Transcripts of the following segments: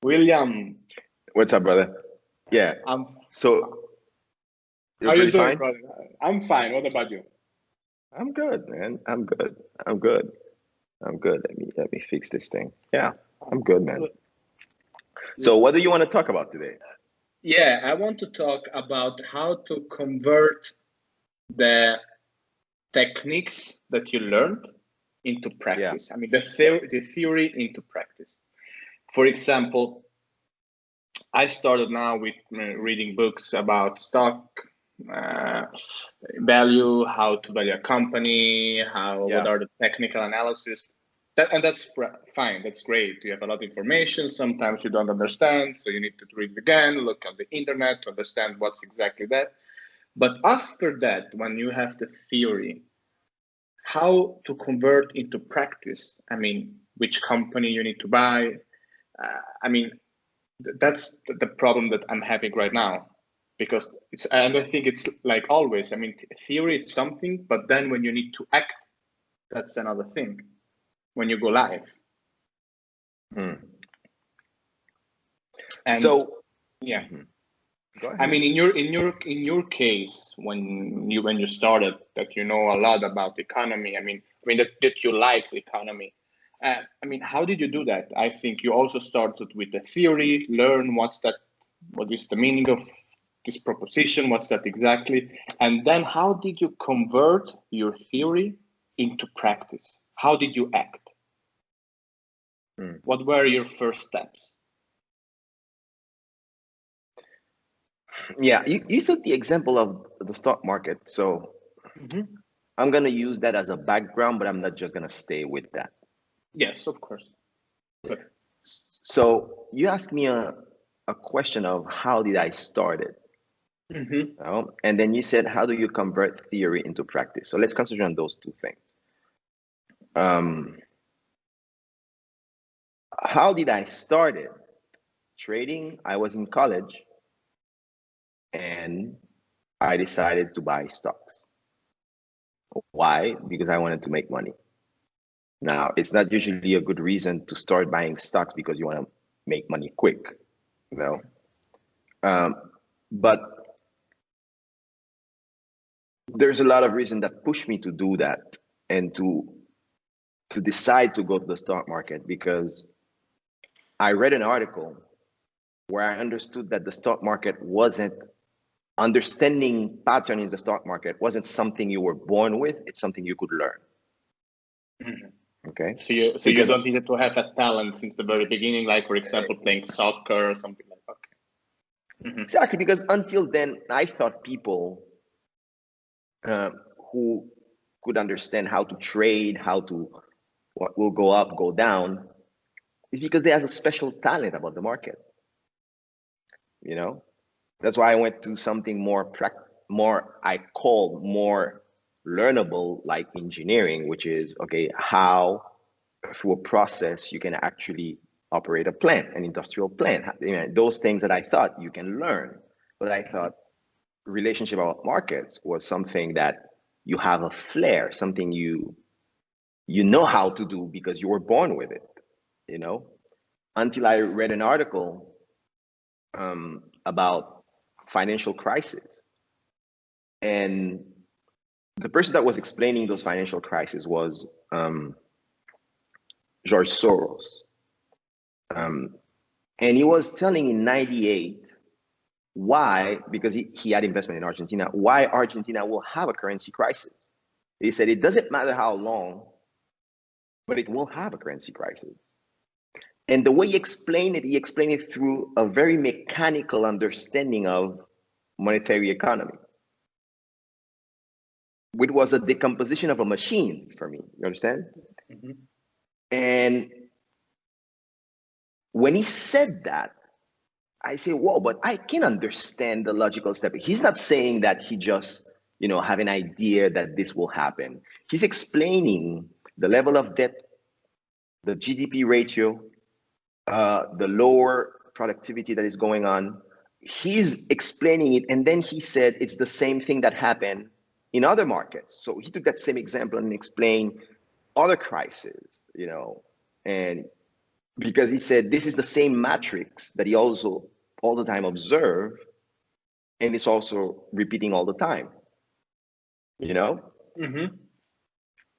William, What's up, brother? Yeah. I'm So how you're you pretty doing, fine? brother? I'm fine. What about you? I'm good, man. I'm good. I'm good. I'm good. Let me fix this thing. Yeah, I'm good, man. Good. So what do you want to talk about today? Yeah, I want to talk about how to convert the techniques that you learned into Yeah. practice. I mean, the theory into practice. For example, I started now with reading books about stock uh, value, how to value a company, what Yeah. are the technical analysis. That's fine. That's great. You have a lot of information. Sometimes you don't understand, so you need to read it again, look on the internet to understand what's exactly that. But after that, when you have the theory, how to convert into practice. I mean, which company you need to buy. I mean, that's the problem that I'm having right now, because and I think it's like always. I mean, theory is something, but then when you need to act, that's another thing. When you go live, Hmm. and So yeah, go I ahead. mean, in your case, when you started, that you know a lot about economy. I mean that you like the economy. I mean, how did you do that? I think you also started with the theory, learn what is the meaning of this proposition, what's that exactly, and then how did you convert your theory into practice? How did you act? Hmm. What were your first steps? Yeah, you took the example of the stock market. So Mm-hmm. I'm gonna use that as a background, but I'm not just gonna stay with that. Yes, of course. Good. So you asked me a question of how did I start it? Mm-hmm. And then you said, how do you convert theory into practice? So let's concentrate on those two things. Um, how did I start it? Trading. I was in college and I decided to buy stocks. Why? Because I wanted to make money. Now, it's not usually a good reason to start buying stocks because you want to make money quick, you know. Um, but there's a lot of reason that push me to do that and to decide to go to the stock market, because I read an article where I understood that the stock market wasn't understanding pattern in the stock market wasn't something you were born with, it's something you could learn. Mm-hmm. Okay. So you Because don't need to have a talent since the very beginning, like for example playing soccer or something like that. Okay. Mm-hmm. exactly, because until then I thought people uh, who could understand how to trade, how to what will go up, go down, is because they have a special talent about the market. You know, that's why I went to something more I call more learnable, like engineering, which is okay, how through a process you can actually operate a plant, an industrial plant. You know, those things that I thought you can learn, but I thought relationship about markets was something that you have a flair, something you know how to do because you were born with it. You know, until I read an article about financial crisis, and the person that was explaining those financial crises was George Soros. Um, and he was telling in 98 why, because he had investment in Argentina, why Argentina will have a currency crisis. He said it doesn't matter how long, but it will have a currency crisis. And the way he explained it through a very mechanical understanding of monetary economy, which was a decomposition of a machine for me. You understand? Mm-hmm. And when he said that, I say, whoa, but I can understand the logical step. He's not saying that he just, have an idea that this will happen. He's explaining the level of debt, the GDP ratio, the lower productivity that is going on. He's explaining it, and then he said it's the same thing that happened in other markets. So he took that same example and explained other crises, and because he said this is the same matrix that he also all the time observe, and it's also repeating all the time.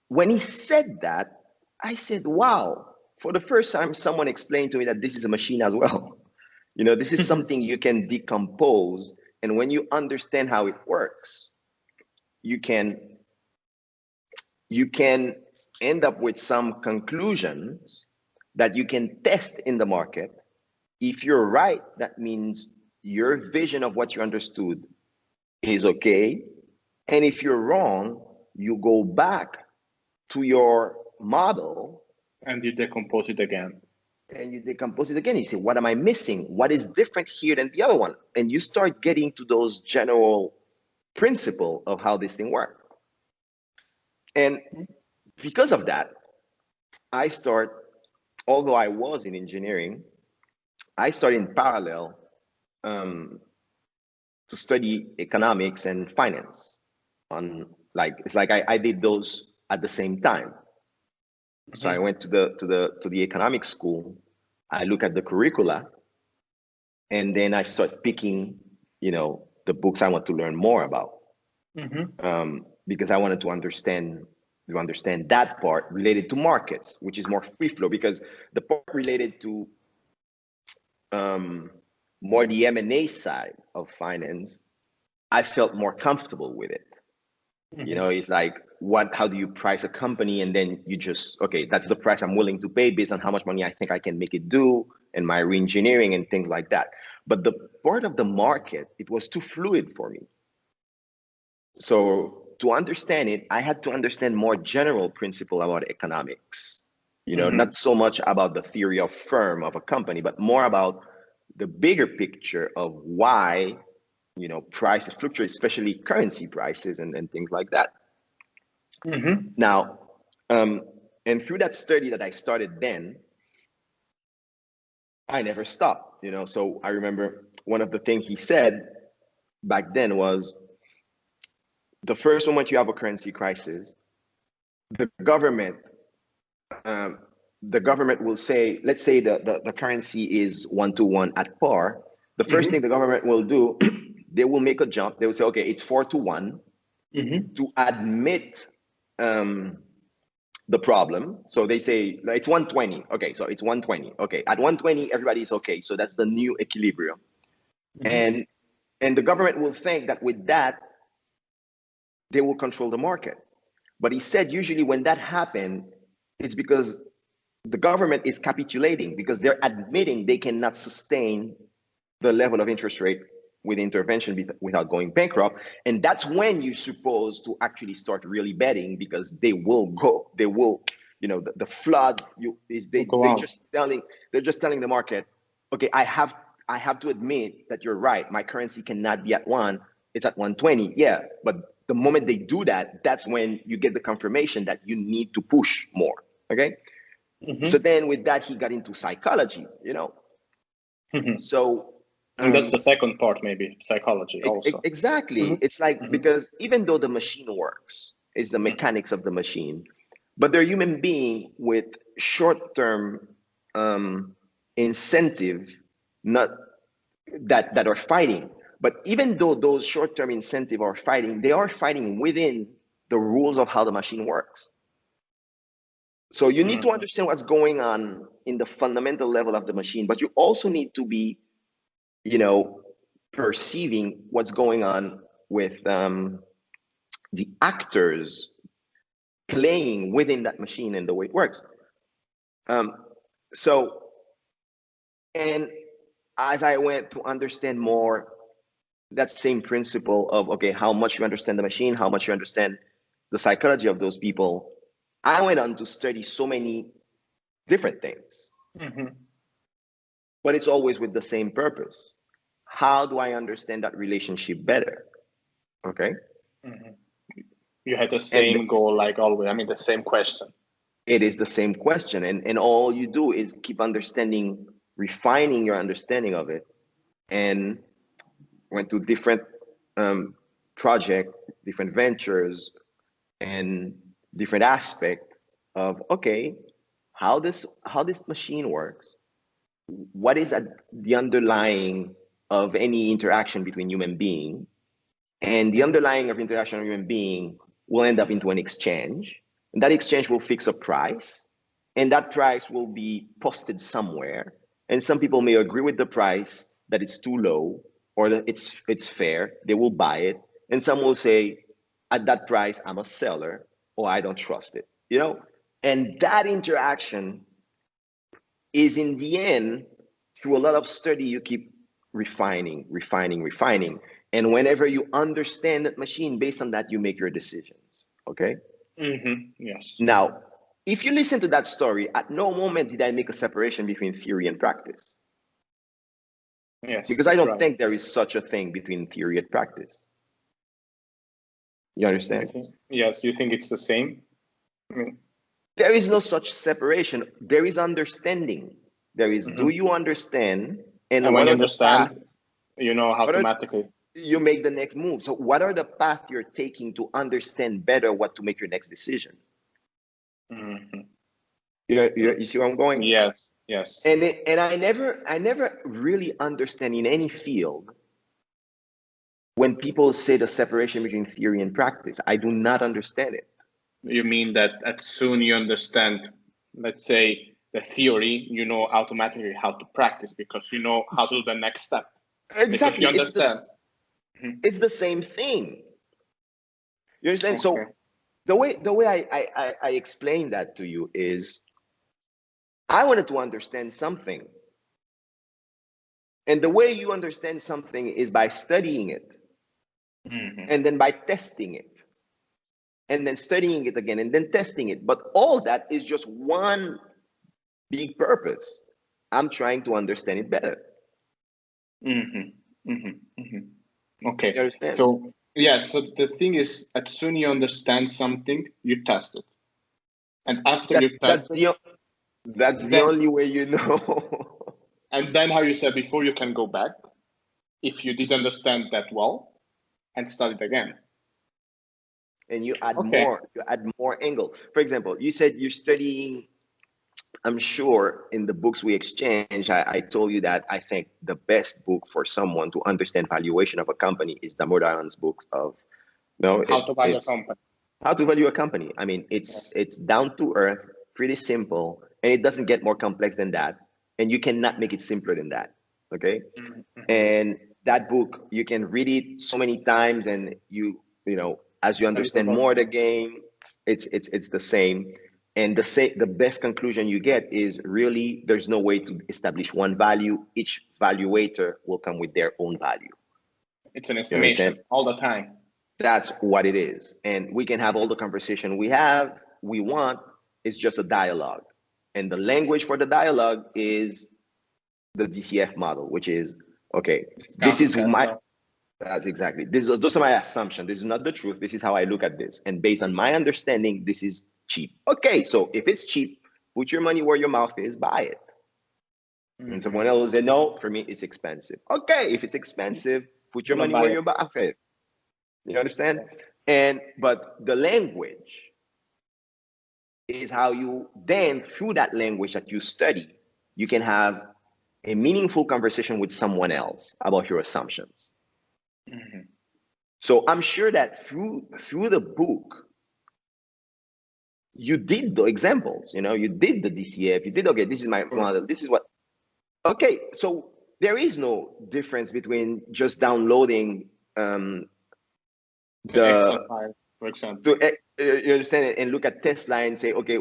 When he said that, I said, wow, for the first time, someone explained to me that this is a machine as well. This is something you can decompose. And when you understand how it works, you can end up with some conclusions that you can test in the market. If you're right, that means your vision of what you understood is okay. And if you're wrong, you go back to your model and you decompose it again. You say, what am I missing? What is different here than the other one? And you start getting to those general principles of how this thing works. And because of that, although I was in engineering, I started in parallel to study economics and finance. It's like I did those at the same time. So I went to the economics school. I look at the curricula, and then I start picking, the books I want to learn more about, because I wanted to understand that part related to markets, which is more free flow. Because the part related to more the M&A side of finance, I felt more comfortable with it. It's like, how do you price a company? And then you just, okay, that's the price I'm willing to pay based on how much money I think I can make it do, and my re-engineering and things like that. But the part of the market, it was too fluid for me. So to understand it, I had to understand more general principle about economics, not so much about the theory of firm of a company, but more about the bigger picture of why prices fluctuate, especially currency prices and things like that. Now, and through that study that I started then, I never stopped, So I remember one of the things he said back then was, the first moment you have a currency crisis, the government will say, let's say the currency is 1-to-1 at par. The first thing the government will do, they will make a jump. They will say, okay, it's 4-to-1, to admit the problem. So they say it's 120. Okay, so it's 120. Okay, at 120, everybody's okay. So that's the new equilibrium. And the government will think that with that, they will control the market. But he said usually when that happens, it's because the government is capitulating, because they're admitting they cannot sustain the level of interest rate with intervention without going bankrupt. And that's when you're supposed to actually start really betting, because the flood they're just telling the market, okay, I have to admit that you're right. My currency cannot be at 1, it's at 120. Yeah, but the moment they do that, that's when you get the confirmation that you need to push more. Okay. So then with that, he got into psychology, So and that's the second part, maybe psychology also. Exactly. It's like, because even though the machine works, it's the mechanics of the machine, but they're human beings with short-term incentive, not that are fighting. But even though those short-term incentive are fighting, they are fighting within the rules of how the machine works. So you need to understand what's going on in the fundamental level of the machine, but you also need to be, perceiving what's going on with the actors playing within that machine and the way it works. And as I went to understand more that same principle of, okay, how much you understand the machine, how much you understand the psychology of those people, I went on to study so many different things. But it's always with the same purpose. How do I understand that relationship better? Okay. You had the same goal, like always. I mean, the same question. It is the same question. And all you do is keep understanding, refining your understanding of it, and went to different project, different ventures, and different aspect of, okay, how this machine works, what is the underlying of any interaction between human being, and the underlying of interaction of human being will end up into an exchange, and that exchange will fix a price, and that price will be posted somewhere, and some people may agree with the price that it's too low or that it's fair, they will buy it, and some will say, at that price I'm a seller, or I don't trust it, and that interaction is, in the end, through a lot of study, you keep refining. And whenever you understand that machine, based on that, you make your decisions. Okay? Yes. Now, if you listen to that story, at no moment did I make a separation between theory and practice. Yes. Because I don't think there is such a thing between theory and practice. You understand? Yes, you think it's the same? There is no such separation. There is understanding. There is, do you understand? And when you understand, you know how automatically. You make the next move. So what are the path you're taking to understand better what to make your next decision? You see where I'm going? Yes. And I never really understand in any field when people say the separation between theory and practice. I do not understand it. You mean that as soon you understand, let's say, the theory, you know automatically how to practice because you know how to do the next step. Exactly. It's the same thing. You understand? Okay. So the way I explain that to you is, I wanted to understand something. And the way you understand something is by studying it. And then by testing it. And then studying it again and then testing it. But all that is just one big purpose. I'm trying to understand it better. Okay. You understand? So the thing is, as soon you understand something, you test it. And after you test it, that's the only way you know. And then, how you said before, you can go back if you did understand that well and study it again. And you add more. You add more angle. For example, you said you're studying. I'm sure in the books we exchange, I told you that I think the best book for someone to understand valuation of a company is the Damodaran's books of How to value a company. How to value a company. I mean, it's down to earth, pretty simple, and it doesn't get more complex than that. And you cannot make it simpler than that. Okay. And that book, you can read it so many times, and you know, as you understand more the game, it's the same. And the best conclusion you get is really there's no way to establish one value. Each valuator will come with their own value. It's an estimation all the time. That's what it is. And we can have all the conversation we want. It's just a dialogue. And the language for the dialogue is the DCF model, which is, okay, this is my, that's exactly, those are my assumptions. This is not the truth. This is how I look at this. And based on my understanding, this is cheap. Okay, so if it's cheap, put your money where your mouth is, buy it. And someone else will say, no, for me, it's expensive. Okay, if it's expensive, put your money where your mouth is. You understand? But the language is how you then, through that language that you study, you can have a meaningful conversation with someone else about your assumptions. So I'm sure that through the book, you did the examples, you did the DCF, you did, okay, this is my model, this is what, okay, so there is no difference between just downloading the Excel file, for example. You understand it, and look at Tesla and say, okay,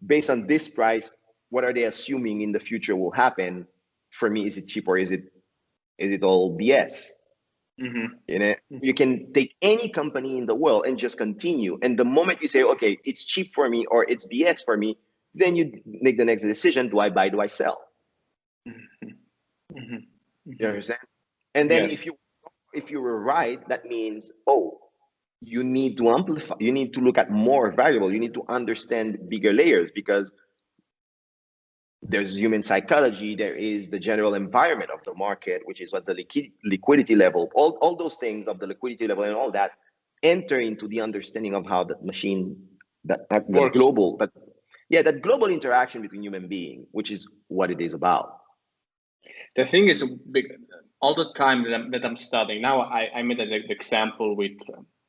based on this price, what are they assuming in the future will happen? For me, is it cheap or is it all BS? You can take any company in the world and just continue. And the moment you say, okay, it's cheap for me or it's BS for me, then you make the next decision: do I buy? Do I sell? You understand? And then if you were right, that means, you need to amplify, you need to look at more variable, you need to understand bigger layers, because there's human psychology, there is the general environment of the market, which is what the liquidity level, all those things of the liquidity level and all that enter into the understanding of how the machine, that global interaction between human being, which is what it is about. The thing is, all the time that I'm studying now, I made an example with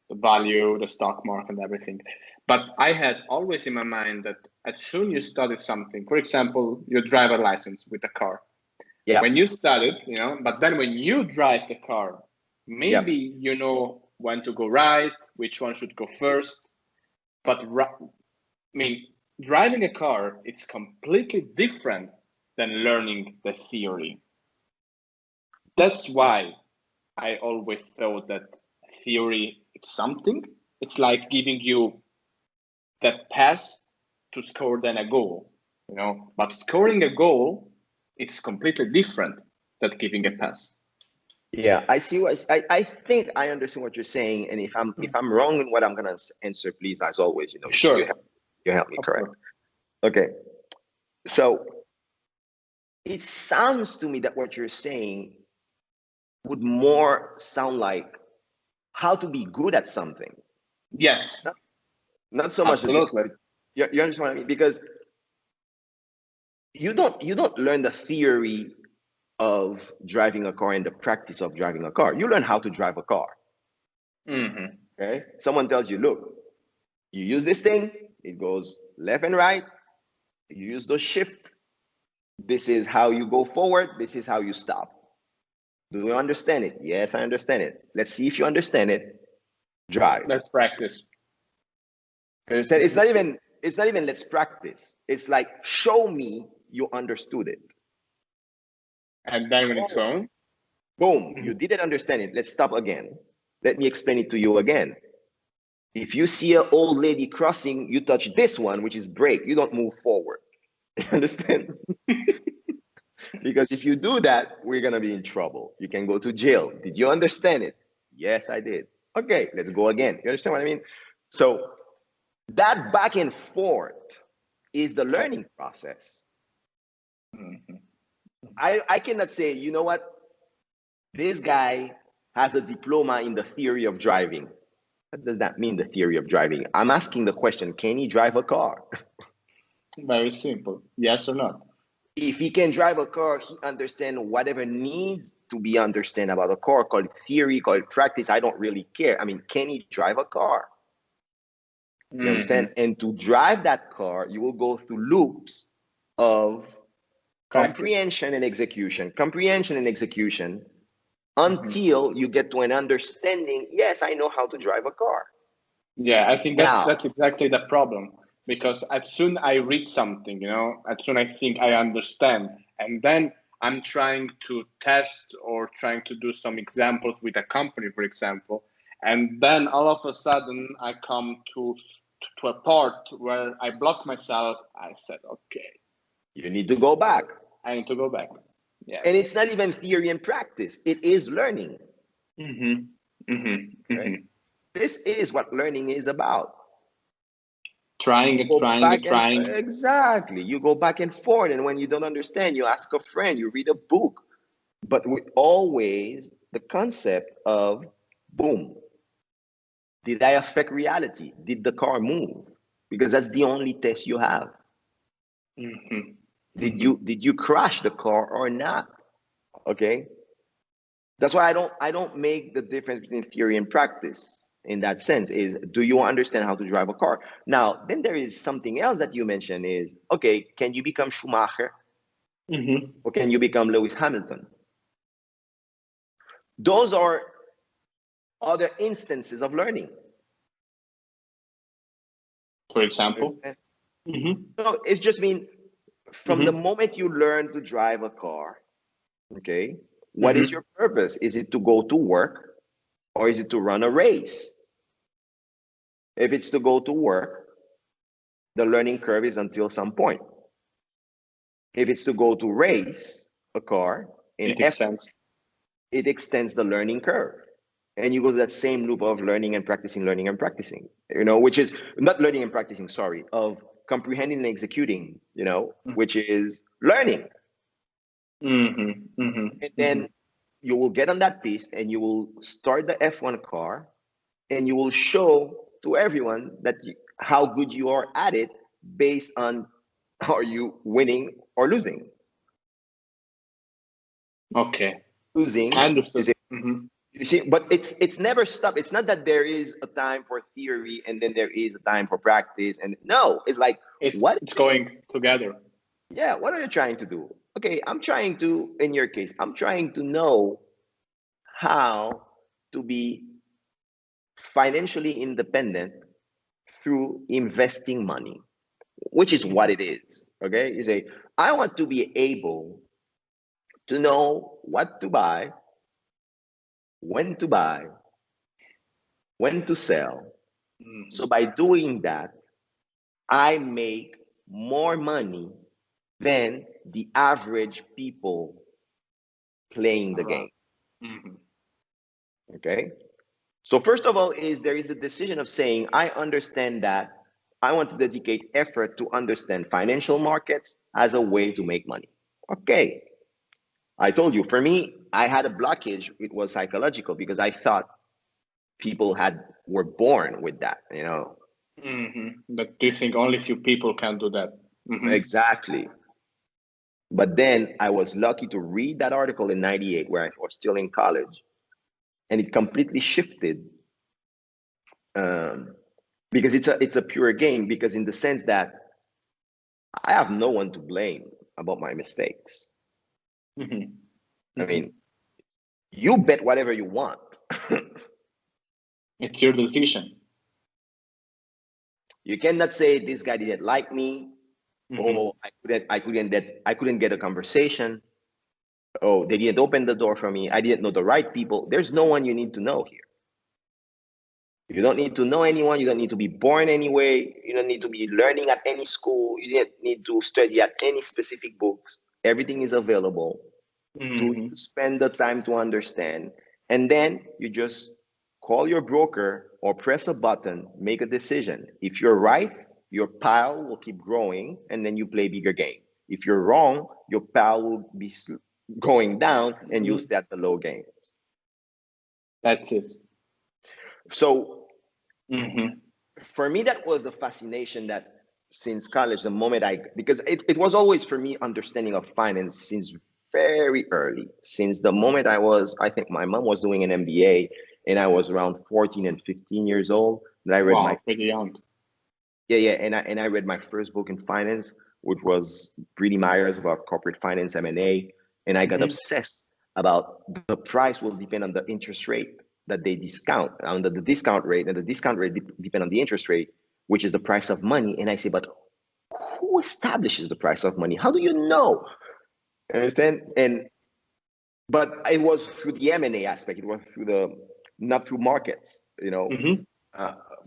the value, the stock market, and everything. But I had always in my mind that as soon you study something, for example, your driver license with a car. Yeah. When you study it, but then when you drive the car, maybe you know when to go right, which one should go first. But driving a car, it's completely different than learning the theory. That's why I always thought that theory is something. It's like giving you that pass to score than a goal, But scoring a goal, it's completely different than giving a pass. Yeah, I see. I think I understand what you're saying, and if I'm wrong in what I'm gonna answer, please, as always, sure, you help me correct. Okay, so it sounds to me that what you're saying would more sound like how to be good at something. Yes. Not so much. Absolutely. You understand what I mean? Because you don't learn the theory of driving a car and the practice of driving a car. You learn how to drive a car. Mm-hmm. Okay. Someone tells you, look, you use this thing, it goes left and right. You use the shift. This is how you go forward. This is how you stop. Do you understand it? Yes, I understand it. Let's see if you understand it. Drive. Let's practice. Understand? It's not even let's practice. It's like, show me you understood it. And then when it's going, boom, you didn't understand it. Let's stop again. Let me explain it to you again. If you see an old lady crossing, you touch this one, which is brake. You don't move forward. You understand? Because if you do that, we're going to be in trouble. You can go to jail. Did you understand it? Yes, I did. Okay, let's go again. You understand what I mean? So that back and forth is the learning process. Mm-hmm. I cannot say, you know what? This guy has a diploma in the theory of driving. What does that mean, the theory of driving? I'm asking the question, can he drive a car? Very simple. Yes or no? If he can drive a car, he understands whatever needs to be understood about a car, call it theory, call it practice. I don't really care. I mean, can he drive a car? You understand? And to drive that car, you will go through loops of comprehension and execution, until you get to an understanding. Yes, I know how to drive a car. Yeah, I think that's exactly the problem. Because as soon I read something, as soon I think I understand, and then I'm trying to test or trying to do some examples with a company, for example, and then all of a sudden I come to a part where I block myself. I said, okay. You need to go back. I need to go back. Yeah. And it's not even theory and practice. It is learning. Mm-hmm. Mm-hmm. Right? Mm-hmm. This is what learning is about. Trying. Exactly. You go back and forth, and when you don't understand, you ask a friend, you read a book. But with always the concept of, boom, did I affect reality? Did the car move? Because that's the only test you have. Mm-hmm. Did you crash the car or not? Okay. That's why I don't make the difference between theory and practice. In that sense, is, do you understand how to drive a car? Now, then there is something else that you mentioned is, okay, can you become Schumacher? Mm-hmm. Or can you become Lewis Hamilton? Those are other instances of learning. For example? Mm-hmm. So it's just mean, from the moment you learn to drive a car, okay, what is your purpose? Is it to go to work, or is it to run a race? If it's to go to work, the learning curve is until some point. If it's to go to race a car, it extends the learning curve. And you go to that same loop of learning and practicing, which is not learning and practicing, sorry, of comprehending and executing, which is learning. And then you will get on that piste and you will start the F1 car and you will show to everyone that how good you are at it based on are you winning or losing. Okay. Losing. I understood. You see, but it's never stopped. It's not that there is a time for theory and then there is a time for practice. And no, it's like it's going together. Yeah, what are you trying to do? Okay, I'm trying to, in your case, I'm trying to know how to be financially independent through investing money, which is what it is. Okay, you say, I want to be able to know what to buy, when to sell. So by doing that, I make more money than the average people playing the game. Okay. So first of all, there is a decision of saying, I understand that I want to dedicate effort to understand financial markets as a way to make money. Okay. I told you, for me, I had a blockage. It was psychological because I thought people were born with that, But do you think only few people can do that? Exactly. But then I was lucky to read that article in '98 where I was still in college, and it completely shifted because it's a pure game, because in the sense that I have no one to blame about my mistakes. I mean, you bet whatever you want. It's your decision. You cannot say this guy didn't like me. Oh, I couldn't get a conversation. Oh, they didn't open the door for me. I didn't know the right people. There's no one you need to know here. You don't need to know anyone. You don't need to be born anyway. You don't need to be learning at any school. You don't need to study at any specific books. Everything is available to spend the time to understand. And then you just call your broker or press a button, make a decision. If you're right, your pile will keep growing, and then you play bigger game. If you're wrong, your pile will be going down and you'll stay at the low games. That's it. So for me, that was the fascination that since college, the moment because it was always for me understanding of finance since very early. Since the moment I think my mom was doing an MBA and I was around 14 and 15 years old, that I read pretty young. Yeah, and I read my first book in finance, which was Brady Myers about corporate finance M&A, and I got obsessed about the price will depend on the interest rate that they discount, on the discount rate, and the discount rate depend on the interest rate, which is the price of money. And I say, but who establishes the price of money? How do you know? Understand? But it was through the M&A aspect. It was not through markets,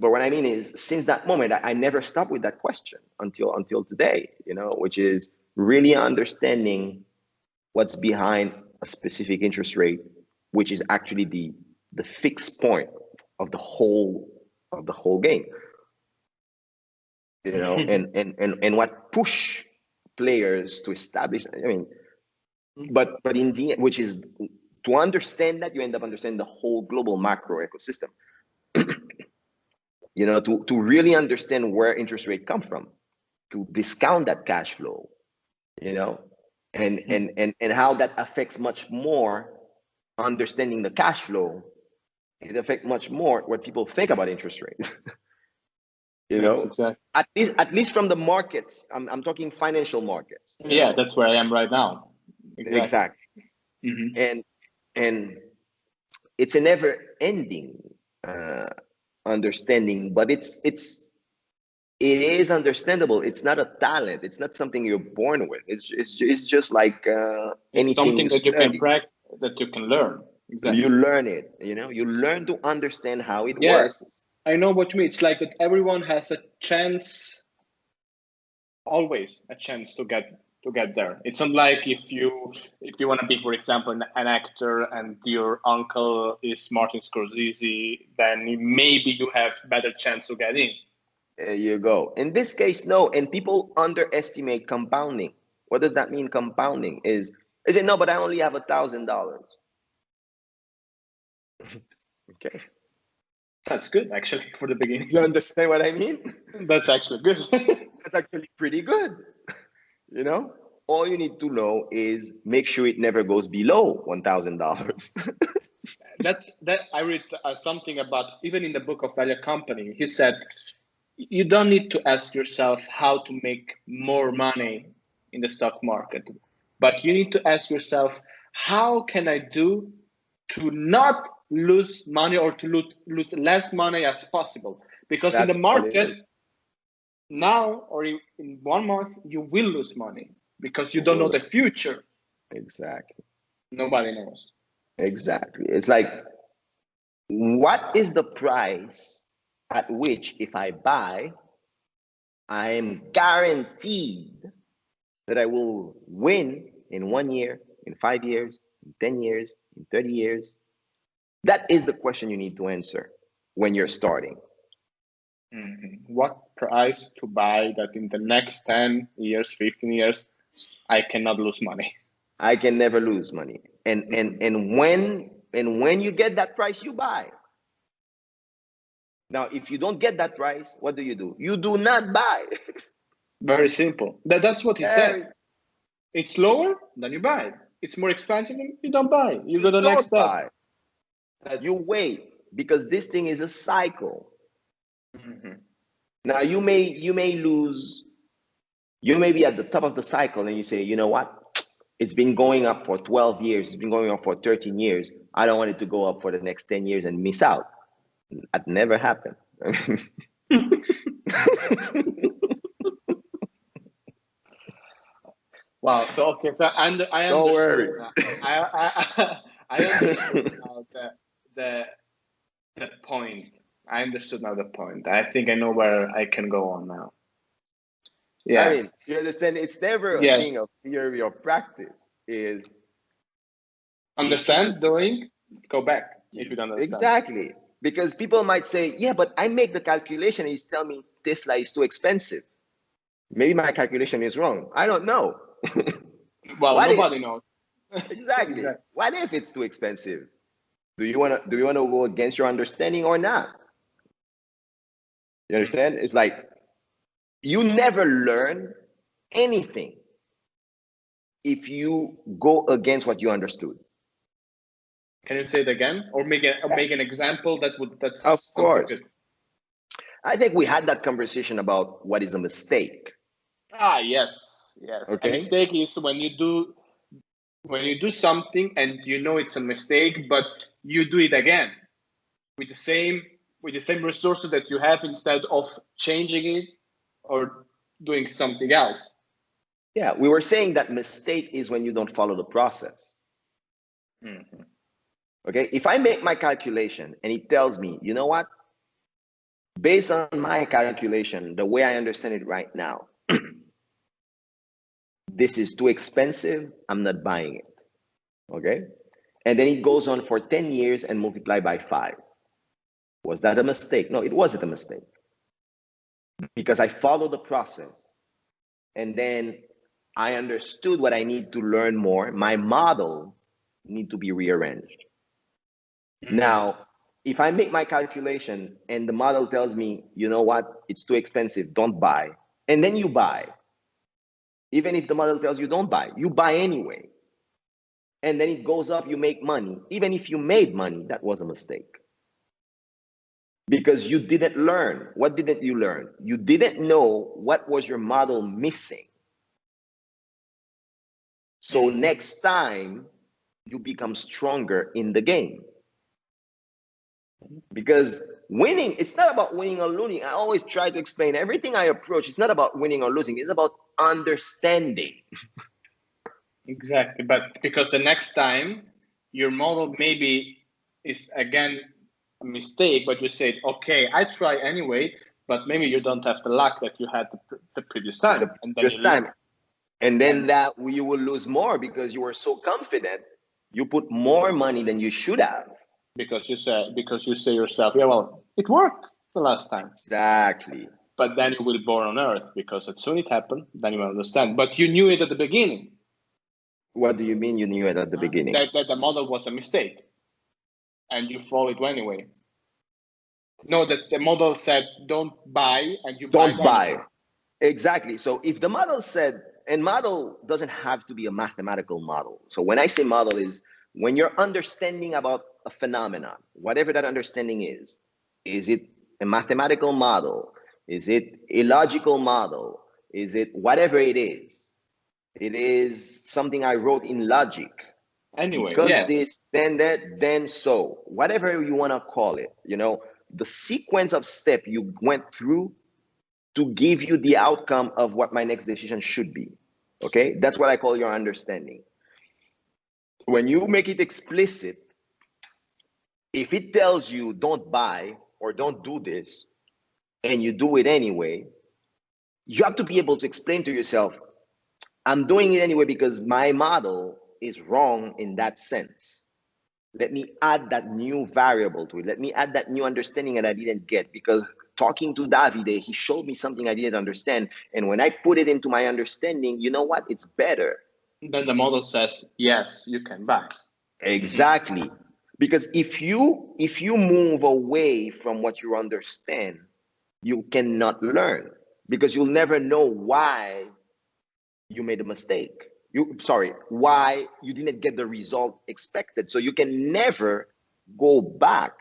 But what I mean is, since that moment, I never stopped with that question until today, which is really understanding what's behind a specific interest rate, which is actually the fixed point of the whole game, and what push players to establish. I mean, but in the end, which is to understand that, you end up understanding the whole global macro ecosystem. To really understand where interest rate come from, to discount that cash flow, and how that affects much more understanding the cash flow. It affects much more what people think about interest rates. Exactly. At least from the markets. I'm talking financial markets. Yeah, that's where I am right now. Exactly. And it's a never-ending understanding, but it is understandable. It's not a talent. It's not something you're born with. It's just like anything. Something that you can practice, that you can learn. Exactly. You learn it. You learn to understand how it works. I know what you mean. It's like that everyone has a chance, always a chance to get there. It's not like if you want to be, for example, an actor and your uncle is Martin Scorsese, then maybe you have better chance to get in. There you go. In this case, no. And people underestimate compounding. What does that mean? Compounding is it no, but I only have $1,000. Okay. That's good, actually, for the beginning. You understand what I mean? That's actually good. That's actually pretty good. You know, all you need to know is make sure it never goes below $1,000. That I read something about, even in the book of Value Company, he said, you don't need to ask yourself how to make more money in the stock market, but you need to ask yourself, how can I do to not lose money, or to lose less money as possible? Because in That's the all it market is. now, or in 1 month, you will lose money because you don't know the future. Exactly. Nobody knows. Exactly. It's like, what is the price at which, if I buy, I am guaranteed that I will win in 1 year, in 5 years, in 10 years, in 30 years? That is the question you need to answer when you're starting. What price to buy that in the next 10 years, 15 years, I cannot lose money? I can never lose money. And when you get that price, you buy. Now, if you don't get that price, what do? You do not buy. Very simple. That's what he said. It's lower, then you buy. It's more expensive, you don't buy. You go to the next step. You wait, because this thing is a cycle. Now, you may lose. You may be at the top of the cycle and you say, you know what? It's been going up for 12 years. It's been going up for 13 years. I don't want it to go up for the next 10 years and miss out. That never happened. Wow. So okay. So I Don't understood. worry. I understood now the point. I understood now the point. I think I know where I can go on now. Yeah. I mean, you understand? It's never a thing of theory or practice. Is understand, doing, go back if you don't understand. Exactly. Because people might say, yeah, but I make the calculation and he's telling me Tesla is too expensive. Maybe my calculation is wrong. I don't know. Well, nobody knows. Exactly. What if it's too expensive? Do you want to go against your understanding or not? You understand? It's like, you never learn anything if you go against what you understood. Can you say it again, or make an example that's of course good? I think we had that conversation about what is a mistake. Yes. Okay. A mistake is when you do something and you know it's a mistake, but you do it again with the same resources that you have, instead of changing it or doing something else. Yeah, we were saying that mistake is when you don't follow the process. Okay, if I make my calculation and it tells me, you know what, based on my calculation, the way I understand it right now, this is too expensive, I'm not buying it. Okay, and then it goes on for 10 years and multiply by 5. Was that a mistake? No, it wasn't a mistake, because I followed the process and then I understood what I need to learn more. My model need to be rearranged. Now, if I make my calculation and the model tells me, you know what, it's too expensive, don't buy, and then you buy, even if the model tells you don't buy, you buy anyway, and then it goes up, you make money. Even if you made money, that was a mistake, because you didn't learn. What didn't you learn? You didn't know what was your model missing. So next time you become stronger in the game. Because winning, it's not about winning or losing. I always try to explain everything I approach. It's not about winning or losing. It's about understanding. Exactly. But because the next time your model maybe is again a mistake, but you said, okay, I try anyway, but maybe you don't have the luck that you had the previous time. And then that you will lose more because you were so confident. You put more money than you should have. Because you say yourself, yeah, well, it worked the last time. Exactly. but then you will be born on Earth, because as soon it happened, then you will understand. But you knew it at the beginning. What do you mean you knew it at the beginning? That the model was a mistake, and you follow it anyway. No, that the model said don't buy, and you Don't buy. anyway. Exactly. So if the model said, and model doesn't have to be a mathematical model. So when I say model is when you're understanding about a phenomenon, whatever that understanding is it a mathematical model? Is it a logical model? Is it whatever it is? It is something I wrote in logic. Anyway, because yeah. this, then that, then so, whatever you want to call it, you know, the sequence of step you went through to give you the outcome of what my next decision should be. Okay, that's what I call your understanding. When you make it explicit, if it tells you don't buy or don't do this, and you do it anyway, you have to be able to explain to yourself, I'm doing it anyway because my model is wrong in that sense. Let me add that new variable to it. Let me add that new understanding that I didn't get, because talking to Davide, he showed me something I didn't understand. And when I put it into my understanding, you know what? It's better. Then the model says, yes, you can buy. Exactly. Because if you move away from what you understand, you cannot learn, because you'll never know why you made a mistake. Why you didn't get the result expected. So you can never go back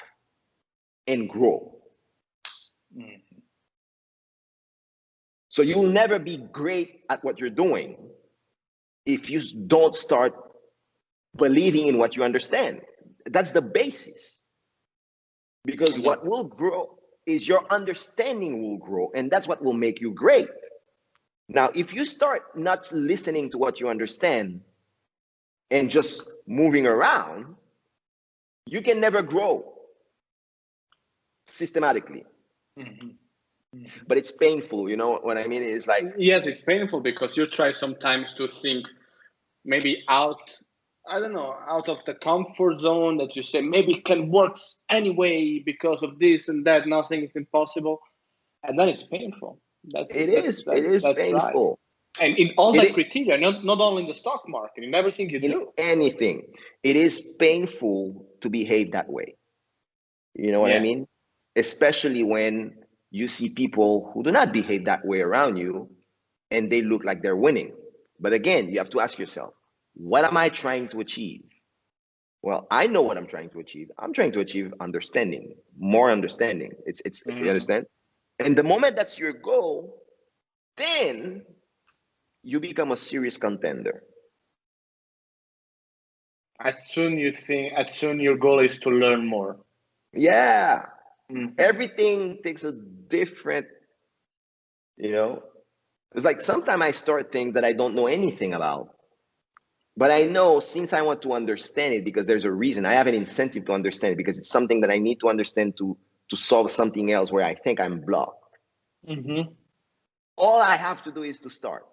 and grow. Mm-hmm. So you'll never be great at what you're doing if you don't start believing in what you understand. That's the basis. Because what will grow is your understanding will grow, and that's what will make you great. Now, if you start not listening to what you understand and just moving around, you can never grow systematically. Mm-hmm. But it's painful, you know what I mean? It's like, yes, it's painful, because you try sometimes to think maybe out of the comfort zone, that you say maybe it can work anyway because of this and that, nothing is impossible, and then it's painful. it is painful. Right. And in all that criteria, not only in the stock market, in everything you do. Anything. It is painful to behave that way. You know what I mean? Especially when you see people who do not behave that way around you and they look like they're winning. But again, you have to ask yourself, what am I trying to achieve? Well, I know what I'm trying to achieve. I'm trying to achieve understanding, more understanding. You understand? And the moment that's your goal, then you become a serious contender. As soon your goal is to learn more. Yeah. Mm-hmm. Everything takes a different, you know, it's like sometimes I start things that I don't know anything about. But I know, since I want to understand it, because there's a reason, I have an incentive to understand it, because it's something that I need to understand to solve something else where I think I'm blocked. Mm-hmm. All I have to do is to start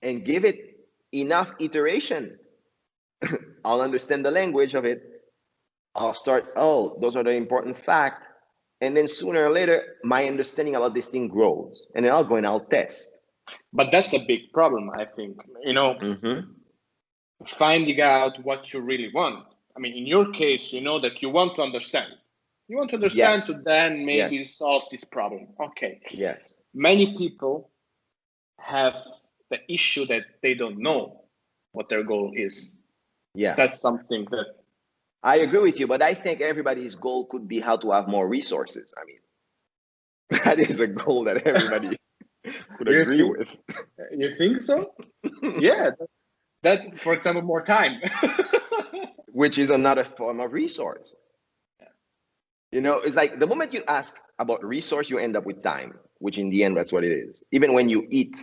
and give it enough iteration. I'll understand the language of it. I'll start, oh, those are the important facts. And then sooner or later, my understanding about this thing grows. And then I'll go and I'll test. But that's a big problem, I think. You know, finding out what you really want. I mean, in your case, you know that you want to understand. You want to understand to then maybe solve this problem. Okay. Yes. Many people have the issue that they don't know what their goal is. Yeah. That's something that... I agree with you, but I think everybody's goal could be how to have more resources. I mean, that is a goal that everybody could agree with. You think so? Yeah. That, for example, more time. Which is another form of resource. Yeah. You know, it's like the moment you ask about resource, you end up with time, which in the end, that's what it is. Even when you eat,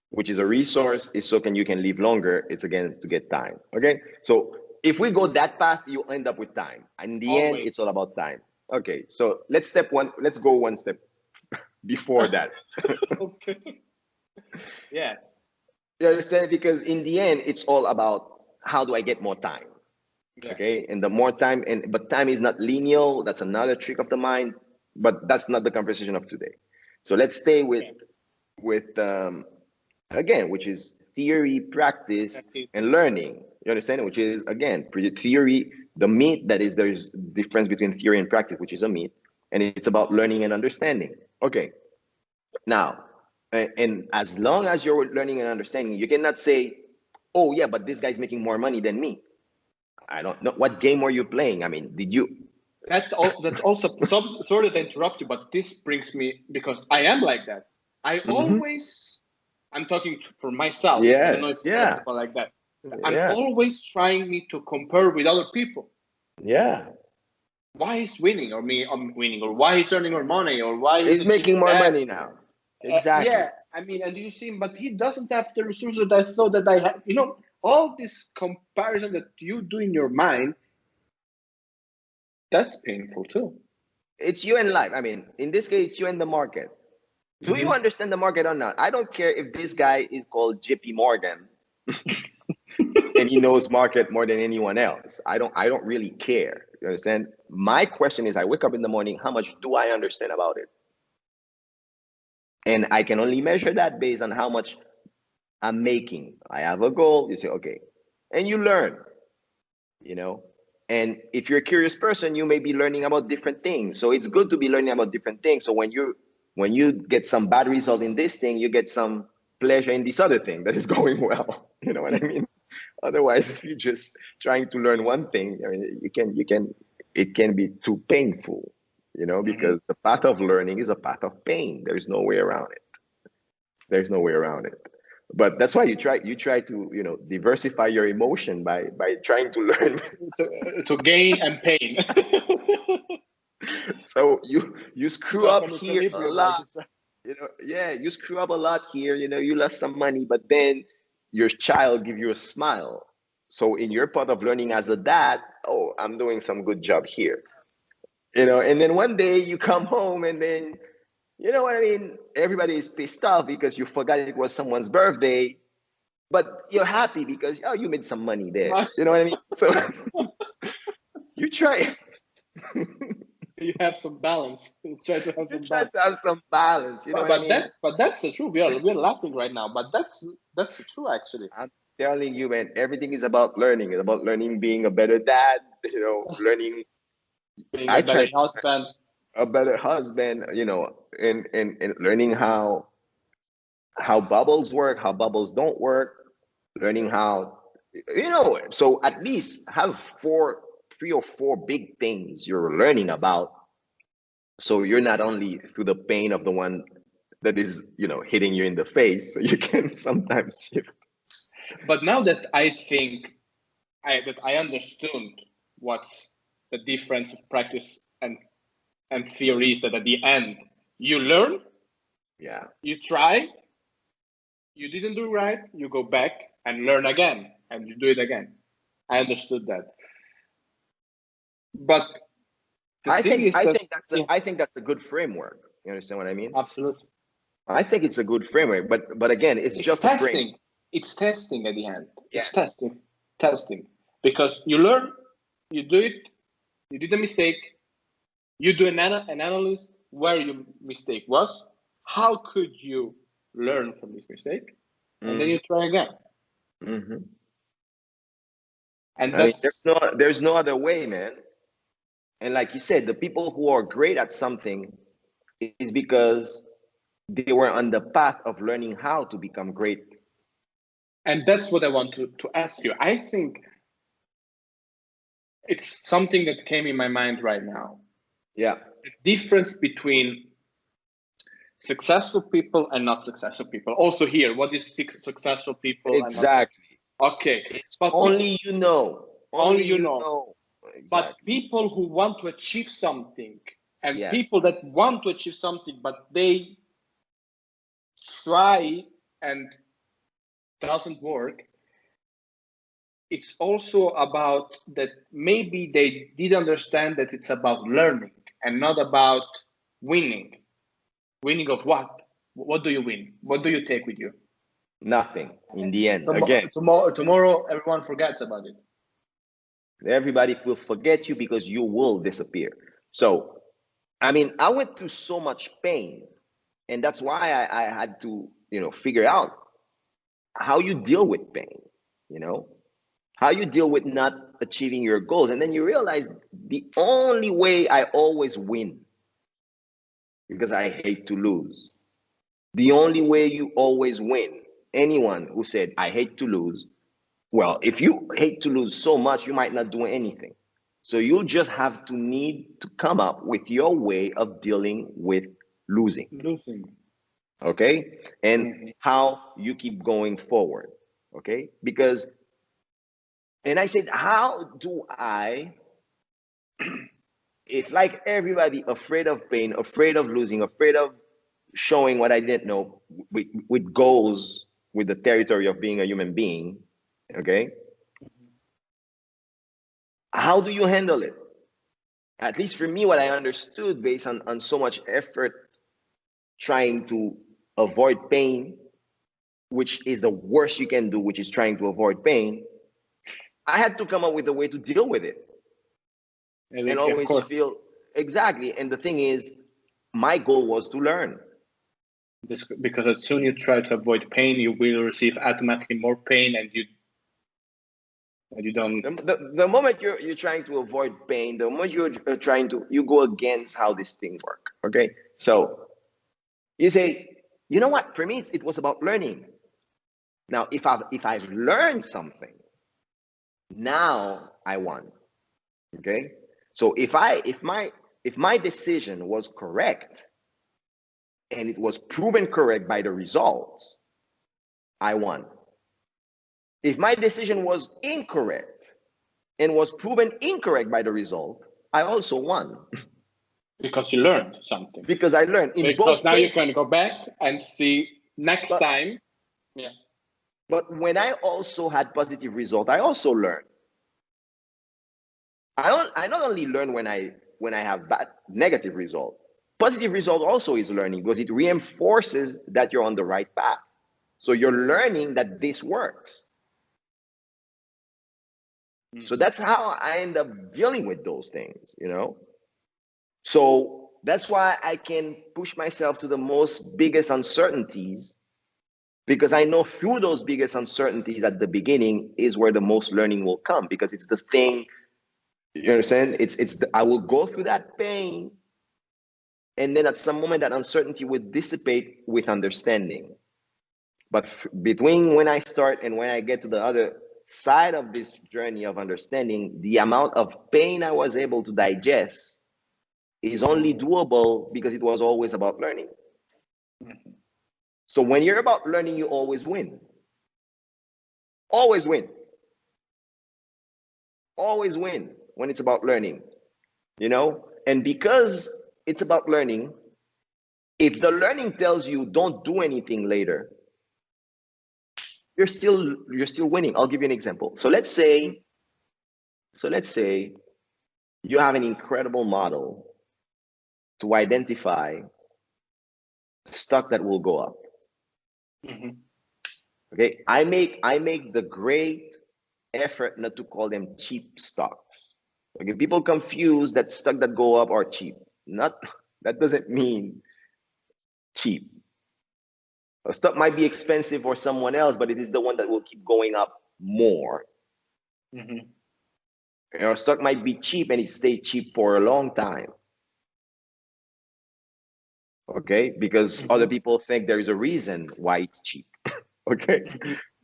which is a resource, is so you can live longer. It's again to get time. Okay. So if we go that path, you end up with time. In the end, it's all about time. Okay. So let's go one step before that. Okay. Yeah. You understand? Because in the end, it's all about how do I get more time? Yeah. Okay. And the more time, but time is not linear. That's another trick of the mind, but that's not the conversation of today. So let's stay with again, which is theory, practice, and learning. You understand? Which is again theory, the meat that is there's difference between theory and practice, which is a meat, and it's about learning and understanding. Okay. Now, and as long as you're learning and understanding, you cannot say, "Oh yeah, but this guy's making more money than me." I don't know what game are you playing. I mean, did you? That's also sorry to interrupt you, but this brings me, because I am like that. I always, I'm talking for myself. I don't know if other people are like that. I'm always trying me to compare with other people. Yeah. Why is winning, or me I'm winning, or why is earning more money, or why is he's making more money now? Exactly. Yeah, I mean, and you see, but he doesn't have the resources that I thought that I had. You know, all this comparison that you do in your mind, that's painful too. It's you and life. I mean, in this case, it's you and the market. Do you understand the market or not? I don't care if this guy is called JP Morgan and he knows market more than anyone else. I don't really care. You understand? My question is, I wake up in the morning, how much do I understand about it? And I can only measure that based on how much I'm making. I have a goal, you say, okay. And you learn, you know. And if you're a curious person, you may be learning about different things. So it's good to be learning about different things. So when you get some bad result in this thing, you get some pleasure in this other thing that is going well. You know what I mean? Otherwise, if you're just trying to learn one thing, I mean, it can be too painful, you know, because the path of learning is a path of pain. There's no way around it. There's no way around it. But that's why you try to, you know, diversify your emotion by trying to learn to gain and pain. So you screw up here a lot. You know, yeah, you screw up a lot here. You know, you lost some money, but then your child give you a smile. So in your part of learning as a dad, oh, I'm doing some good job here. You know, and then one day you come home and then, you know what I mean? Everybody is pissed off because you forgot it was someone's birthday, but you're happy because, oh, you made some money there. You know what I mean? So you try. You have some balance. You try to have some balance. To have some balance. You know what I mean? But that's the truth. We're laughing right now, but that's the truth actually. I'm telling you, man, everything is about learning. It's about learning being a better dad, you know, learning being a better husband. A better husband, you know, and learning how bubbles work, how bubbles don't work, learning how, you know, so at least have 3 or 4 big things you're learning about. So you're not only through the pain of the one that is, you know, hitting you in the face, so you can sometimes shift. But now that I think that I understood what's the difference of practice and theory is, that at the end you learn, you try, you didn't do right, you go back and learn again, and you do it again. I understood that. But I think that's a good framework. You understand what I mean? Absolutely. I think it's a good framework, but again, it's just testing. It's testing at the end. Yeah. It's testing, because you learn, you do it, you did a mistake, you do an analysis where your mistake was, how could you learn from this mistake, and then you try again. And I mean, there's no other way, man. And like you said, the people who are great at something is because they were on the path of learning how to become great. And that's what I want to ask you. I think it's something that came in my mind right now. Yeah. The difference between successful people and not successful people. Also here, what is successful people? Exactly. Okay. But only you know. Only you know. Exactly. But people who want to achieve something, and people that want to achieve something, but they try and doesn't work, it's also about that maybe they did understand that it's about learning and not about winning. Winning of what? What do you win? What do you take with you? Nothing in the end. Again, tomorrow everyone forgets about it. Everybody will forget you because you will disappear. So, I mean, I went through so much pain And that's why I had to, figure out how you deal with pain, how you deal with not achieving your goals. And then you realize the only way I always win, because I hate to lose. The only way you always win, anyone who said, I hate to lose, well, if you hate to lose so much, you might not do anything. So you'll just have to need to come up with your way of dealing with losing. Okay? And how you keep going forward. Okay? Because, and I said, how do I, if like everybody afraid of pain, afraid of losing, afraid of showing what I didn't know, with goals, with the territory of being a human being, okay? How do you handle it? At least for me, what I understood based on so much effort trying to avoid pain, which is the worst you can do, which is trying to avoid pain, I had to come up with a way to deal with it. And always feel, exactly. And the thing is, my goal was to learn. Because as soon as you try to avoid pain, you will receive automatically more pain, and you don't. The moment you're trying to avoid pain, the moment you're trying to, you go against how this thing works. Okay, so you say, you know what? For me, it was about learning. Now, if I've learned something, now I won. Okay, so if my decision was correct, and it was proven correct by the results, I won. If my decision was incorrect and was proven incorrect by the result, I also won. Because you learned something. Because I learned. Because now you can go back and see next time. Yeah. But when I also had positive result, I also learned. I not only learn when I have bad negative result. Positive result also is learning, because it reinforces that you're on the right path. So you're learning that this works. So that's how I end up dealing with those things, So that's why I can push myself to the most biggest uncertainties, because I know through those biggest uncertainties at the beginning is where the most learning will come, because it's the thing, you understand? I will go through that pain, and then at some moment that uncertainty will dissipate with understanding. But between when I start and when I get to the other side of this journey of understanding, the amount of pain I was able to digest is only doable because it was always about learning. So when you're about learning, you always win. Always win. Always win when it's about learning, And because it's about learning, if the learning tells you don't do anything later, you're still winning. I'll give you an example. So let's say you have an incredible model to identify stock that will go up. Okay, I make the great effort not to call them cheap stocks. Okay, people confuse that stock that go up are cheap. That doesn't mean cheap. A stock might be expensive for someone else, but it is the one that will keep going up more. Or stock might be cheap and it stayed cheap for a long time. Okay, because other people think there is a reason why it's cheap. Okay,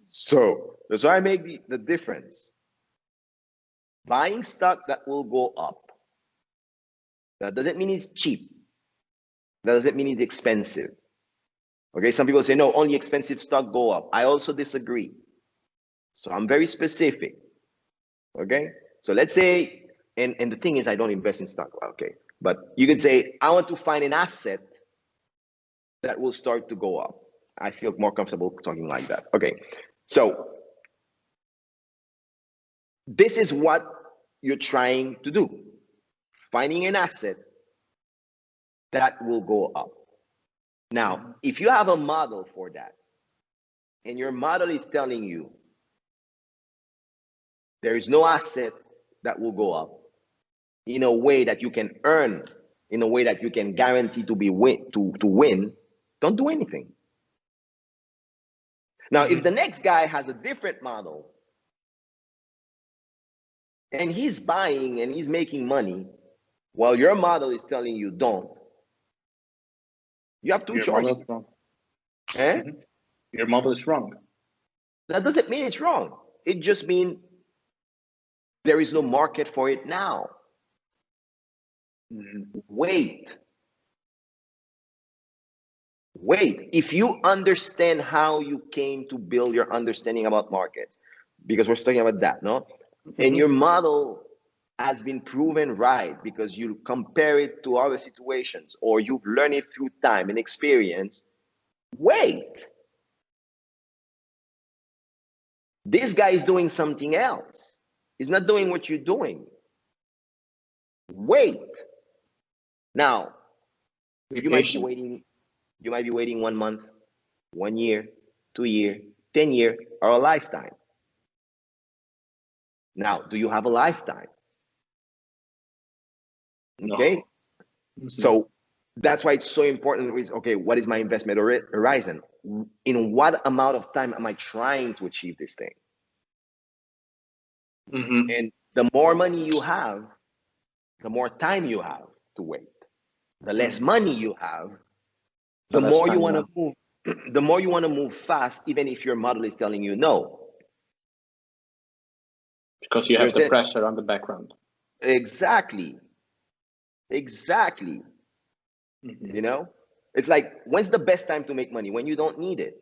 so that's why I make the difference. Buying stock that will go up, that doesn't mean it's cheap. That doesn't mean it's expensive. Okay, some people say, no, only expensive stock go up. I also disagree. So I'm very specific. Okay, so let's say, and the thing is, I don't invest in stock. Okay, but you could say, I want to find an asset that will start to go up. I feel more comfortable talking like that. Okay, so this is what you're trying to do. Finding an asset that will go up. Now, if you have a model for that, and your model is telling you there is no asset that will go up in a way that you can earn, in a way that you can guarantee to win, Don't do anything. Now, if the next guy has a different model and he's buying and he's making money while your model is telling you don't, you have two choices. Eh? Your model is wrong. That doesn't mean it's wrong. It just means there is no market for it now. Wait. If you understand how you came to build your understanding about markets, because we're talking about that, no? And your model has been proven right because you compare it to other situations or you've learned it through time and experience, wait. This guy is doing something else. He's not doing what you're doing. Wait. Now, you might be waiting 1 month, 1 year, 2 years, 10 years, or a lifetime. Now, do you have a lifetime? Okay. No. So that's why it's so important. Okay, what is my investment horizon? In what amount of time am I trying to achieve this thing? And the more money you have, the more time you have to wait. The less money you have, the more you want to move. The more you want to move fast, even if your model is telling you no. Because you have the pressure on the background. Exactly. You know, it's like, when's the best time to make money? When you don't need it.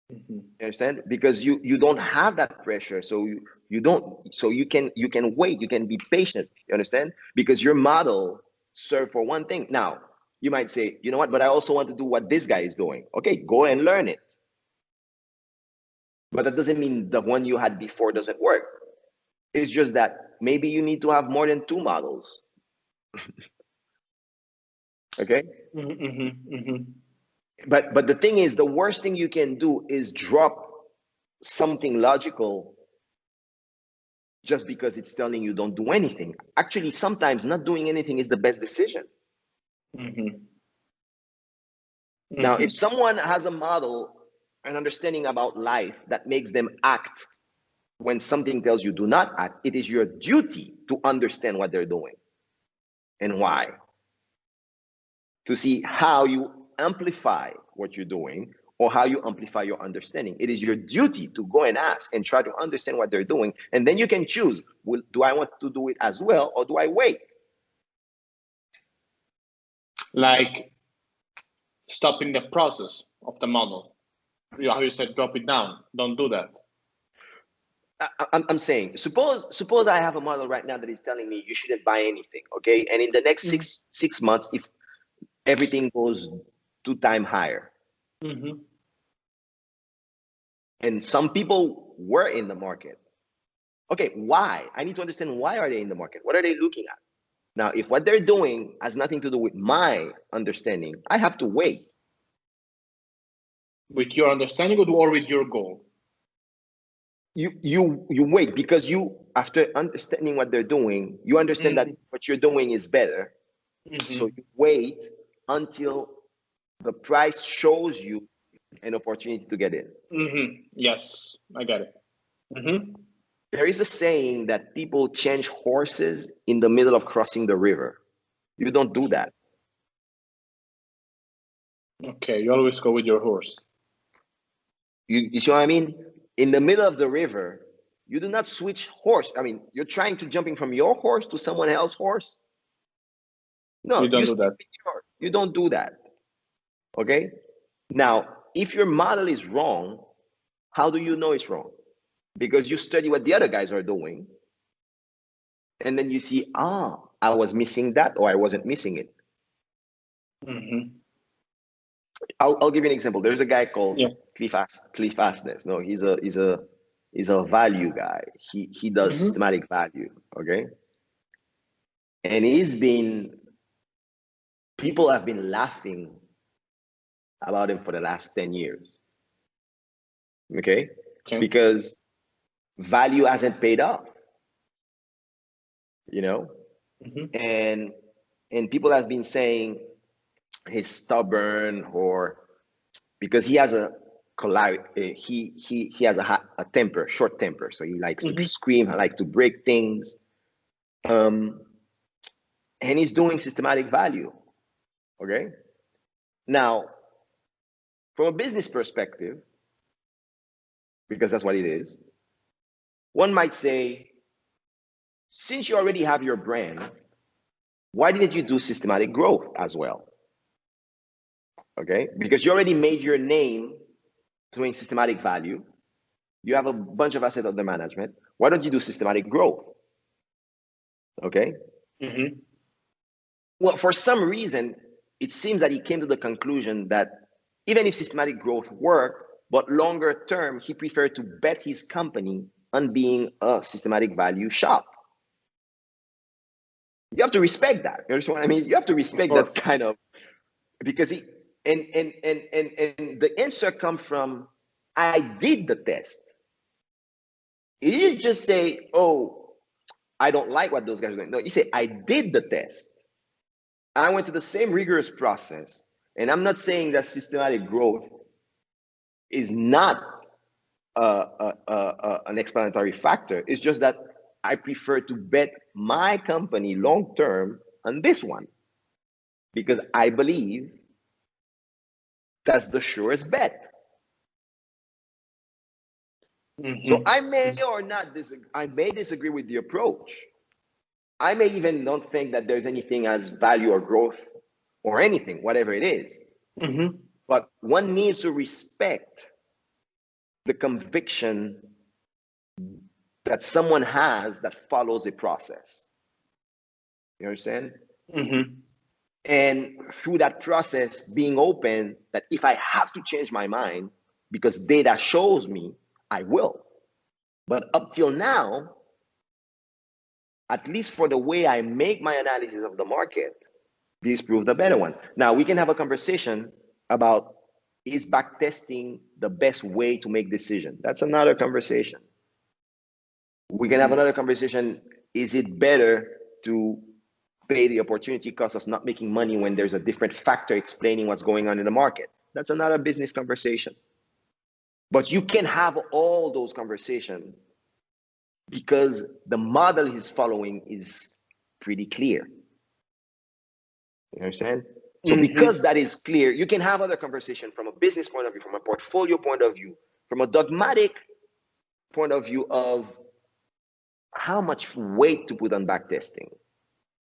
You understand? Because you don't have that pressure, so you can wait, you can be patient. You understand? Because your model serves for one thing. Now, you might say, you know what, but I also want to do what this guy is doing. Okay, go and learn it. But that doesn't mean the one you had before doesn't work. It's just that maybe you need to have more than 2 models. Okay? But the thing is, the worst thing you can do is drop something logical just because it's telling you don't do anything. Actually, sometimes not doing anything is the best decision. Now, if someone has a model, an understanding about life that makes them act when something tells you do not act, it is your duty to understand what they're doing and why. To see how you amplify what you're doing or how you amplify your understanding. It is your duty to go and ask and try to understand what they're doing. And then you can choose, do I want to do it as well or do I wait? Like stopping the process of the model. How you said, drop it down. Don't do that. I'm saying, suppose I have a model right now that is telling me you shouldn't buy anything, okay? And in the next six months, if everything goes 2 times higher. And some people were in the market. Okay, why? I need to understand, why are they in the market? What are they looking at? Now, if what they're doing has nothing to do with my understanding, I have to wait. With your understanding or with your goal? You wait, because after understanding what they're doing, you understand that what you're doing is better. So you wait until the price shows you an opportunity to get in. Yes, I get it. There is a saying that people change horses in the middle of crossing the river. You don't do that. Okay, you always go with your horse. You see what I mean? In the middle of the river, you do not switch horse. I mean, you're trying to jumping from your horse to someone else's horse. No, you don't do that. You don't do that. Okay? Now, if your model is wrong, how do you know it's wrong? Because you study what the other guys are doing, and then you see, I was missing that, or I wasn't missing it. I'll give you an example. There's a guy called Cliff Asness. No, he's a value guy. He does systematic value. Okay, and people have been laughing about him for the last 10 years. Okay, because value hasn't paid off. You know, and people have been saying, he's stubborn, or because he has a he has a temper, short temper, so he likes to scream, he likes to break things, and he's doing systematic value. Okay, now from a business perspective, because that's what it is, one might say, since you already have your brand, why didn't you do systematic growth as well? Okay, because you already made your name doing systematic value. You have a bunch of assets under management. Why don't you do systematic growth? Okay. Well, for some reason, it seems that he came to the conclusion that even if systematic growth worked, but longer term, he preferred to bet his company on being a systematic value shop. You have to respect that. You understand what I mean? You have to respect that kind of, because he and the answer comes from, I did the test. He didn't just say, oh, I don't like what those guys are doing. No, he said, I did the test. I went to the same rigorous process. And I'm not saying that systematic growth is not an explanatory factor. It's just that I prefer to bet my company long term on this one, because I believe that's the surest bet. So I may or not disagree. I may disagree with the approach. I may even don't think that there's anything as value or growth or anything, whatever it is. But one needs to respect the conviction that someone has that follows a process. You understand? And through that process, being open that if I have to change my mind because data shows me, I will. But up till now, at least for the way I make my analysis of the market, this proves the better one. Now, we can have a conversation about, is backtesting the best way to make decision? That's another conversation. We can have another conversation. Is it better to pay the opportunity cost of not making money when there's a different factor explaining what's going on in the market? That's another business conversation. But you can have all those conversations because the model he's following is pretty clear. You understand? So because that is clear, you can have other conversation from a business point of view, from a portfolio point of view, from a dogmatic point of view of how much weight to put on backtesting,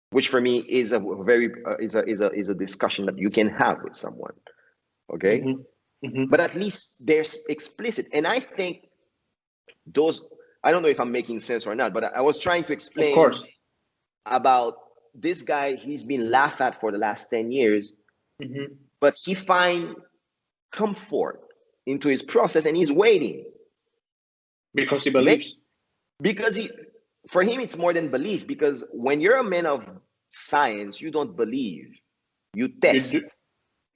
which for me is a very is a discussion that you can have with someone. Okay, but at least there's explicit, and I think those. I don't know if I'm making sense or not, but I was trying to explain about this guy. He's been laughed at for the last 10 years, but he finds comfort into his process and he's waiting. Because he believes. For him, it's more than belief, because when you're a man of science, you don't believe, you test.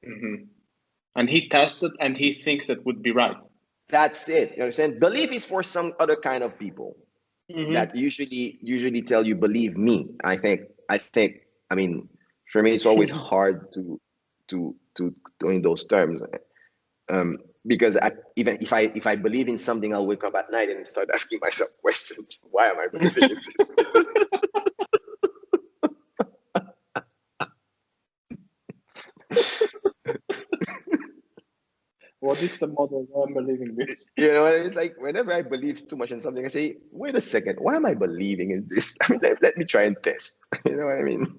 And he tested and he thinks that would be right. That's it. You understand? Belief is for some other kind of people that usually tell you, believe me. I think, I mean, for me, it's always hard to in those terms. Because even if I believe in something, I'll wake up at night and start asking myself questions. Why am I believing in this? What is the model? Why am I believing this? You know, it's like whenever I believe too much in something, I say, wait a second, why am I believing in this? I mean, let me try and test. You know what I mean?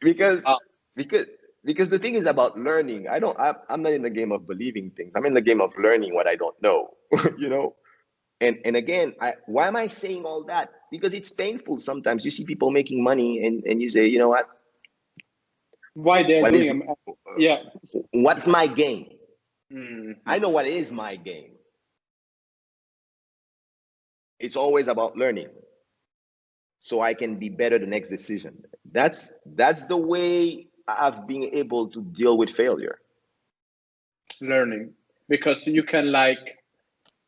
because the thing is about learning. I'm not in the game of believing things. I'm in the game of learning what I don't know. You know? And again, why am I saying all that? Because it's painful sometimes. You see people making money and you say, you know what? Why they're doing what's my game? I know what is my game. It's always about learning, so I can be better the next decision. That's the way I've been able to deal with failure. Learning, because you can, like,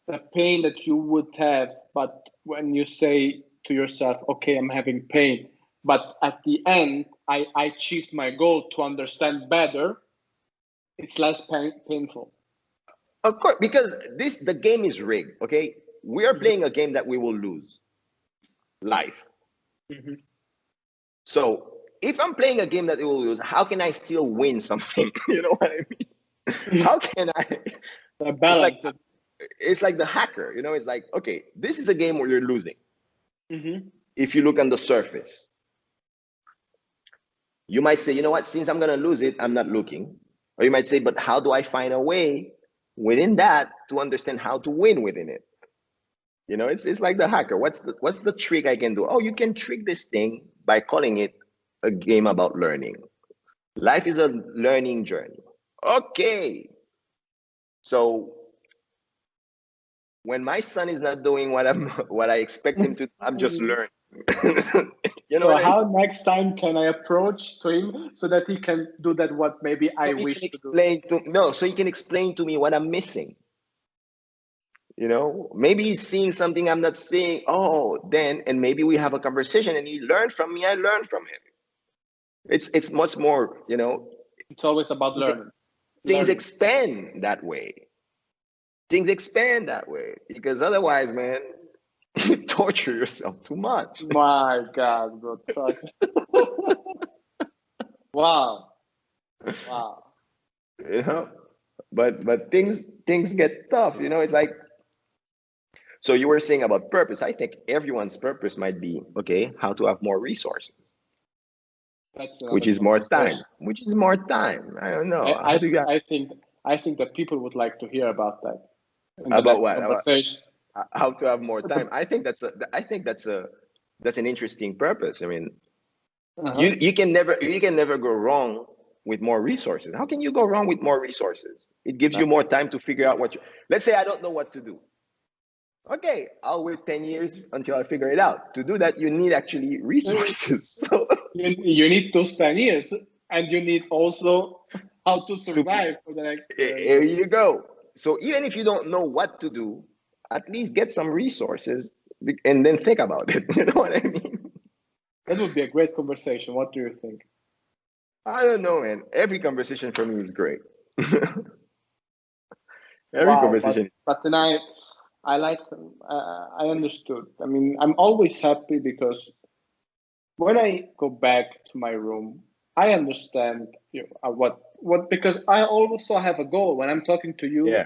the pain that you would have, but when you say to yourself, okay, I'm having pain, but at the end I achieved my goal to understand better, it's less painful. Of course, because the game is rigged. Okay, we are playing a game that we will lose. Life. Mm-hmm. So if I'm playing a game that we will lose, how can I still win something? You know what I mean? How can I? The balance. It's like the hacker. You know, it's like, okay, this is a game where you're losing. Mm-hmm. If you look on the surface, you might say, you know what? Since I'm gonna lose it, I'm not looking. Or you might say, but how do I find a way within that to understand how to win within it? You know, it's like the hacker. What's the trick I can do? Oh, you can trick this thing by calling it a game about learning. Life is a learning journey. Okay. So when my son is not doing what I expect him to, I'm just learning. You know so what I how mean? next time can I approach to him so that he can do that what maybe I wish to do? So he can explain to me what I'm missing. You know, maybe he's seeing something I'm not seeing. Oh, then, and maybe we have a conversation and he learned from me, I learned from him. It's much more, you know. It's always about learning. Things expand that way. Things expand that way because otherwise, man, you torture yourself too much. My God, bro. Wow. You know, but things get tough. You know, it's like. So you were saying about purpose. I think everyone's purpose might be, okay, how to have more resources. Which is more time. I don't know. I think that people would like to hear about that. About what? Conversation. How to have more time. I think that's an interesting purpose. I mean, you can never go wrong with more resources. How can you go wrong with more resources? It gives you more time to figure out let's say I don't know what to do. Okay, I'll wait 10 years until I figure it out. To do that, you need actually resources. So you need those 10 years, and you need also how to survive for the next. Here you go. So even if you don't know what to do, at least get some resources and then think about it. You know what I mean? That would be a great conversation. What do you think? I don't know, man. Every conversation for me is great. Every conversation. But then I like, I understood. I mean, I'm always happy because when I go back to my room, I understand what because I also have a goal when I'm talking to you. Yeah.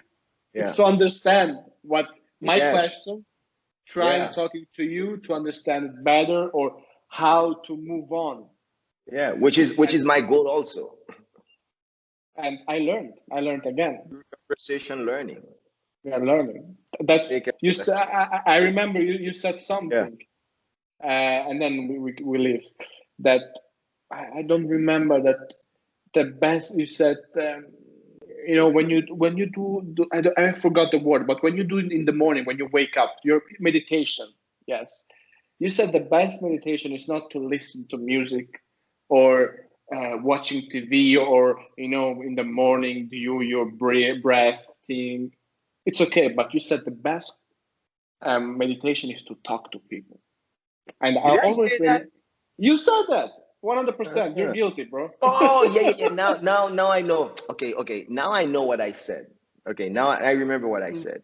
It's to understand what my question, trying talking to you to understand it better or how to move on. Yeah, which is my goal also. And I learned again. Conversation learning. We are learning. That's you. I remember you said something, and then we leave. That I don't remember that. The best you said. You know, when you do I forgot the word, but when you do it in the morning when you wake up, your meditation. Yes, you said the best meditation is not to listen to music or watching TV or in the morning do your breath thing. It's okay, but you said the best meditation is to talk to people. And I always you said that 100%. You're guilty, bro. Oh yeah. Now I know. Okay. Now I know what I said. Okay, now I remember what I said.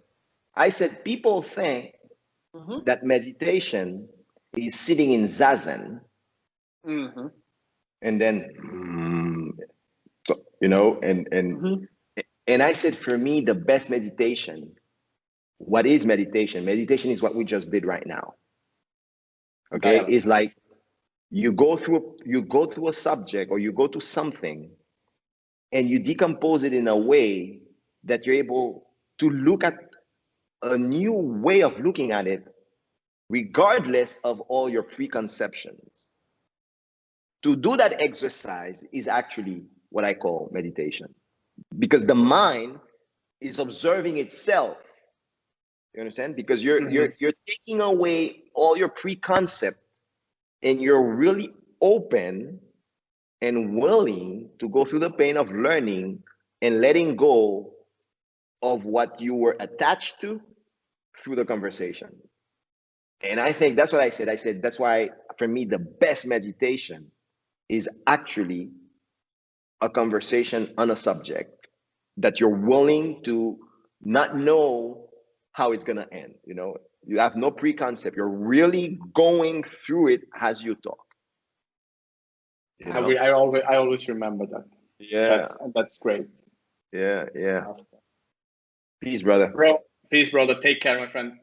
I said people think that meditation is sitting in zazen, and then and I said for me the best meditation. What is meditation? Meditation is what we just did right now. Okay, it's like you go through a subject or you go to something and you decompose it in a way that you're able to look at a new way of looking at it regardless of all your preconceptions. To do that exercise is actually what I call meditation, because the mind is observing itself. You understand? Because you're taking away all your preconcept and you're really open and willing to go through the pain of learning and letting go of what you were attached to through the conversation. And I think that's what I said. I said that's why for me the best meditation is actually a conversation on a subject that you're willing to not know how it's going to end. You know, you have no preconcept. You're really going through it as you talk. You know? I always remember that. Yeah. That's great. Yeah. Peace, brother. Peace, brother. Take care, my friend.